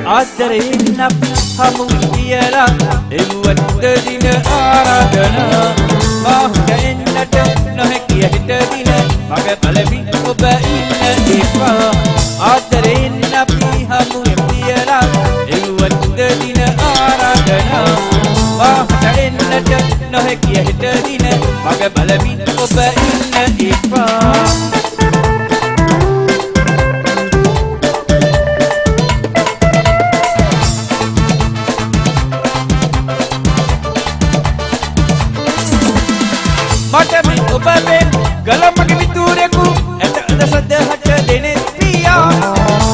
ආදරෙන් අපි හමු කියලා එව්වත් දින ආරාධනා මාහට එන්නට නොහැකිය හිට දින මග බලමින් ඔබ ඉන්න එපා ආදරෙන් අපි හමු කියලා එව්වත් දින ආරාධනා මාහට එන්නට නොහැකිය හිට දින මග බලමින් ඔබ ඉන්න එපා ගලමගේ විතුරෙකු ඇට අද සදහට දෙනෙත් පියා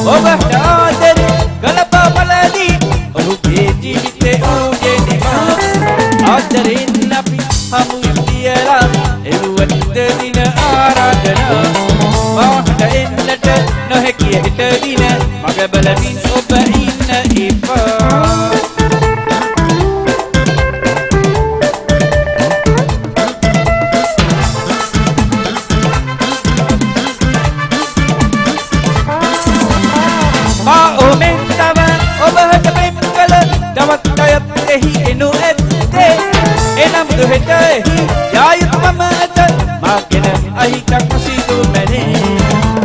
ඔබට ආදරේ ගලපමලදී ඔහුගේ ජීවිතේ ඌගේ නිමා ආදරෙන් අපි හමු කියලා එව්වත් දින ආරාධනා මාහට එන්නට නොහැකිය හිට දින මග බලමින් ඔබ ඉන්න එපා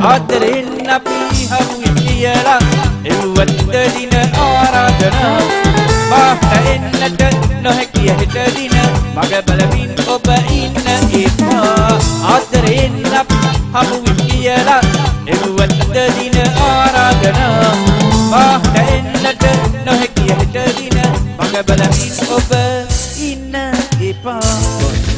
ආදරෙන් අපි හමු කියලා එව්වත් දින ආරාධනා මාහට එන්නට නොහැකිය හිට දින මග බලමින් ඔබ ඉන්න එපා ආදරෙන් අපි හමු කියලා එව්වත් දින ආරාධනා මාහට එන්නට නොහැකිය හිට දින මග බලමින් ඔබ ඉන්න එපා